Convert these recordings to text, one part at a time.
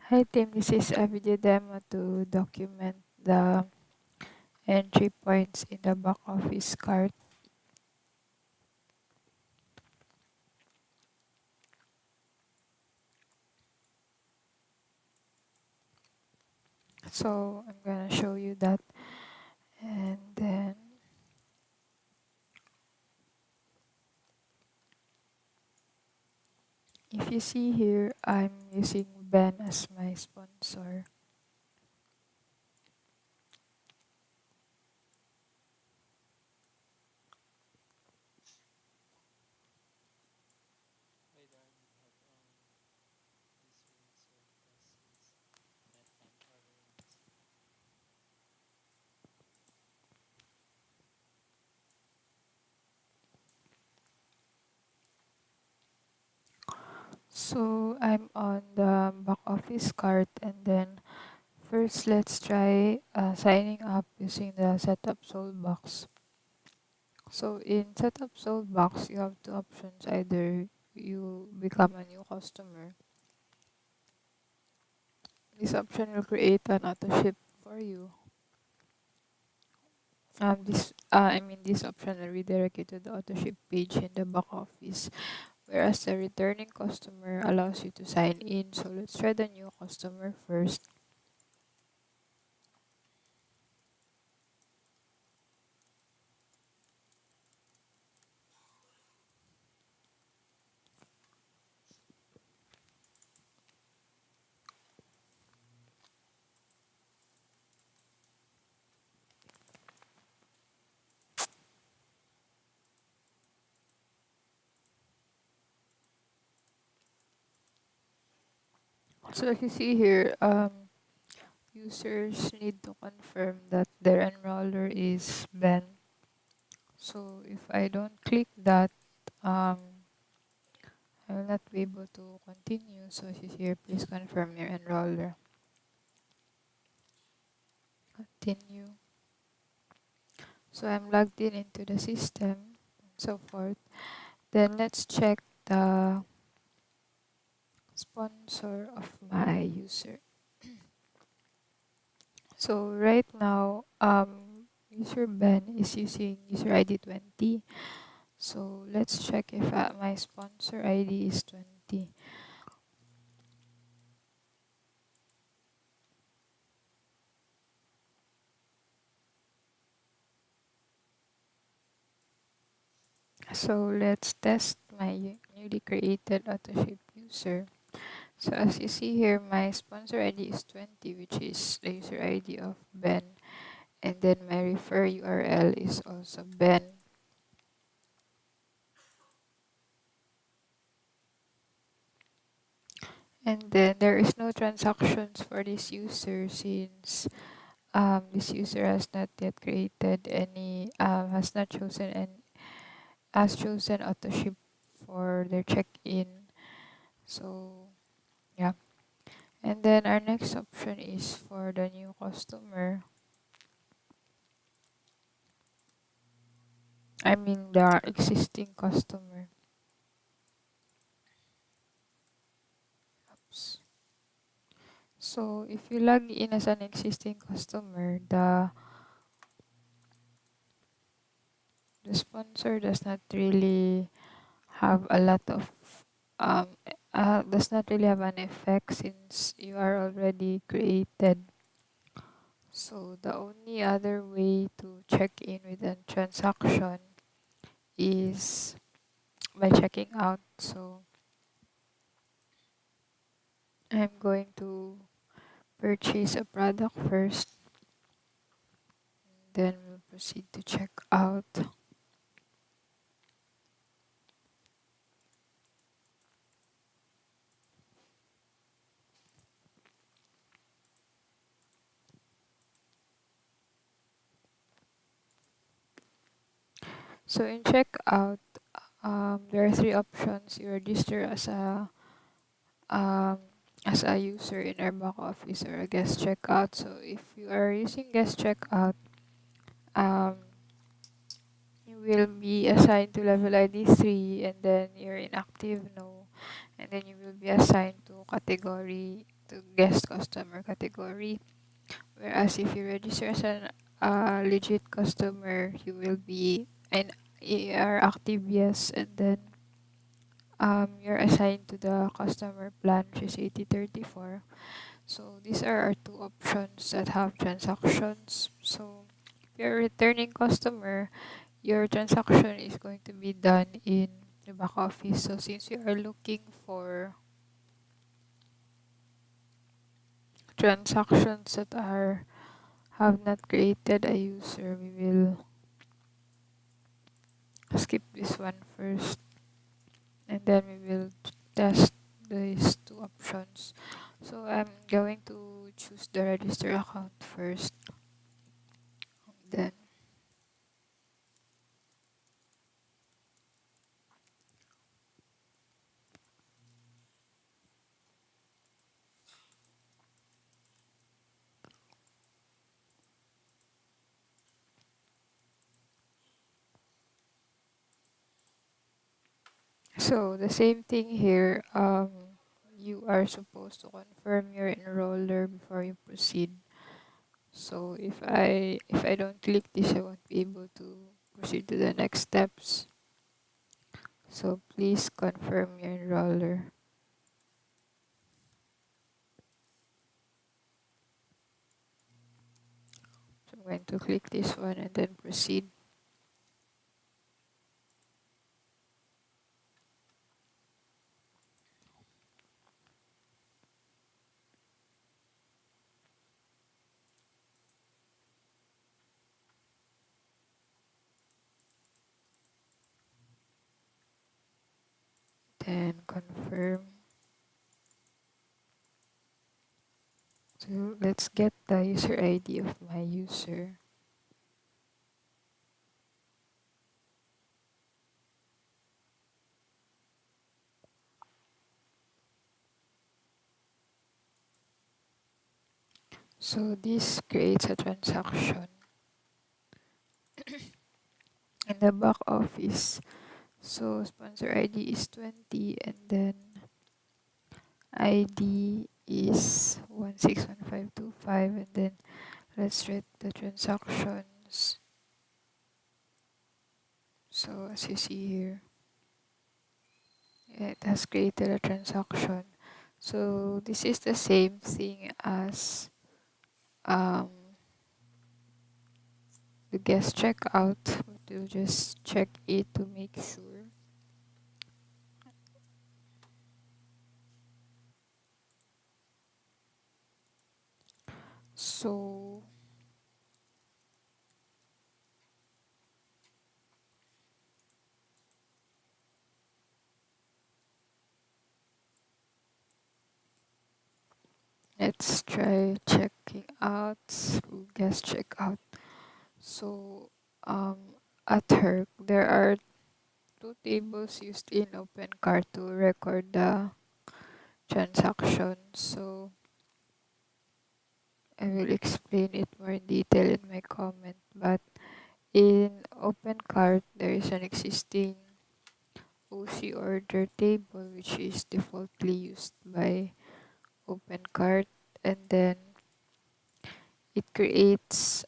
Hi team, this is a video demo to document the entry points in the back office cart. So I'm gonna show you that, and then if you see here, I'm using Ben as my sponsor. So I'm on the back office cart, and then first let's try signing up using the setup sold box. So in setup sold box, you have two options: either you become a new customer. This option will create an auto ship for you. This option will redirect you to the auto ship page in the back office, whereas the returning customer allows you to sign in. So let's try the new customer first. So if you see here, users need to confirm that their enroller is Ben. So if I don't click that, um, I will not be able to continue. So if you see here, please confirm your enroller. Continue. So I'm logged in into the system and so forth. Then let's check the sponsor of my user. So right now, user Ben is using user ID 20. So let's check if my sponsor ID is 20. So let's test my newly created AutoShip user. So as you see here, my sponsor ID is 20, which is the user ID of Ben. And then my refer URL is also Ben. And then there is no transactions for this user since this user has not yet created any, has not chosen and has chosen AutoShip for their check-in. So yeah. And then our next option is for the new customer. I mean the existing customer. Oops. So if you log in as an existing customer, the sponsor does not really have a lot of um does not really have an effect since you are already created. So the only other way to check in with a transaction is by checking out. So I'm going to purchase a product first, then we'll proceed to check out. So in checkout, there are three options. You register um, as a user in our back office or a guest checkout. So if you are using guest checkout, um, you will be assigned to level ID 3, and then you're inactive, no. And then you will be assigned to category to guest customer category. Whereas if you register as an legit customer, you will be an AR active yes, and then you're assigned to the customer plan, which is 8034. So these are our two options that have transactions. So if you're a returning customer, your transaction is going to be done in the back office. So since you are looking for transactions that are have not created a user, we will skip this one first, and then we will test these two options. So I'm going to choose the register account first. Then so the same thing here. You are supposed to confirm your enroller before you proceed. So if I don't click this, I won't be able to proceed to the next steps. So please confirm your enroller. So I'm going to click this one and then proceed. Then confirm. So let's get the user ID of my user. So this creates a transaction in the back office. So sponsor ID is 20, and then ID is 161525, and then let's read the transactions. So as you see here, it has created a transaction. So this is the same thing as um, the guest checkout, but you'll just check it to make sure. So let's try checking out through guest checkout. So at Herc, there are two tables used in OpenCart to record the transactions. So I will explain it more in detail in my comment. But in OpenCart, there is an existing OC order table which is defaultly used by OpenCart, and then it creates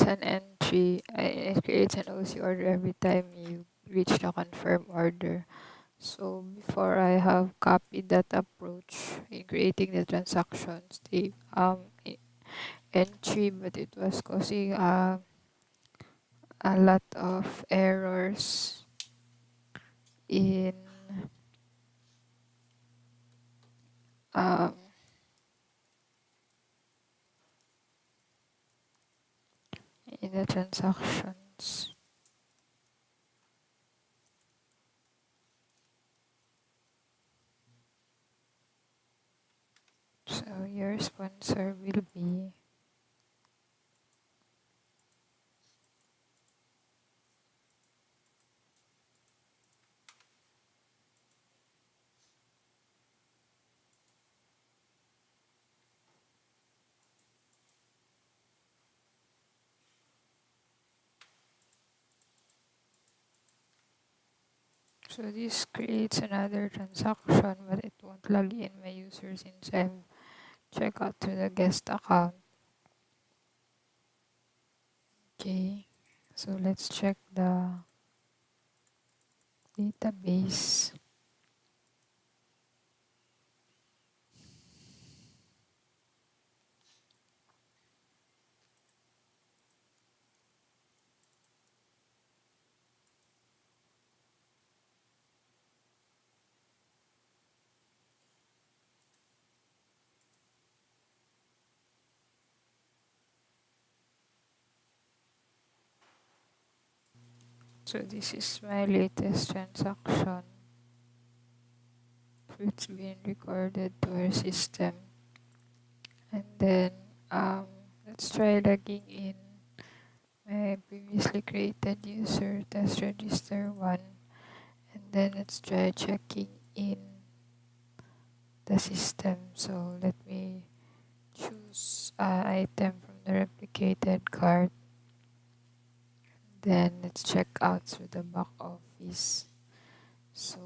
an entry. It creates an OC order every time you reach the confirm order. So before I have copied that approach in creating the transactions, the entry, but it was causing a lot of errors in um, in the transactions. So your sponsor will be So this creates another transaction, but it won't log in my user since I've checked out to the guest account. Okay, so let's check the database. So this is my latest transaction. It's been recorded to our system. And then let's try logging in my previously created user test register 1, and then let's try checking in the system. So let me choose an item from the replicated cart. Then let's check out through the back office. So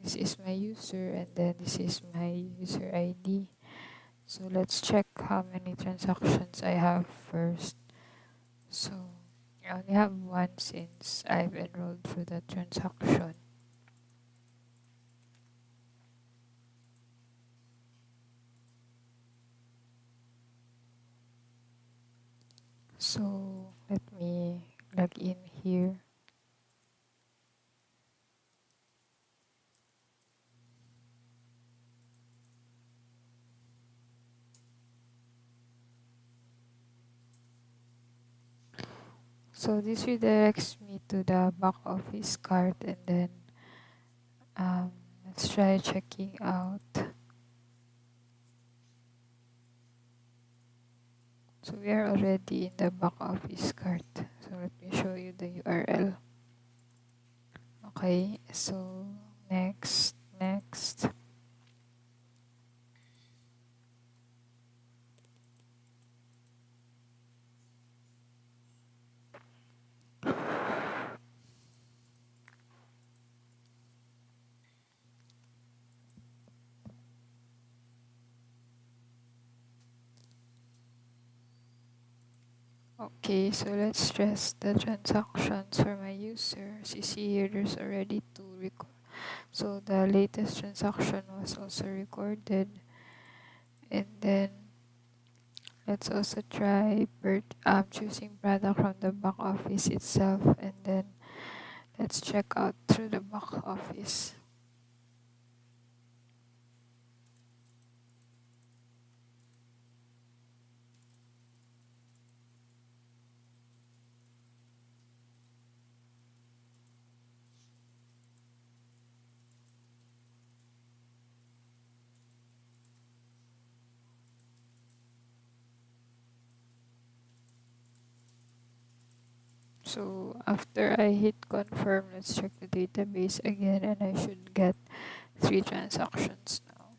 this is my user, and then this is my user ID. So let's check how many transactions I have first. So I only have one since I've enrolled through the transaction. So let me log in here. So this redirects me to the back office cart, and then let's try checking out. So we are already in the back office cart. So let me show you the URL. Okay, so next. Okay, so let's stress the transactions for my user. As you see here, there's already two record. So the latest transaction was also recorded. And then let's also try choosing product from the back office itself, and then let's check out through the back office. So after I hit confirm, let's check the database again, and I should get 3 transactions now.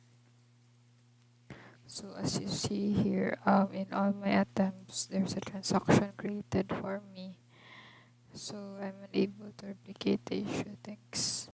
So as you see here, in all my attempts, there's a transaction created for me. So I'm unable to replicate the issue. Thanks.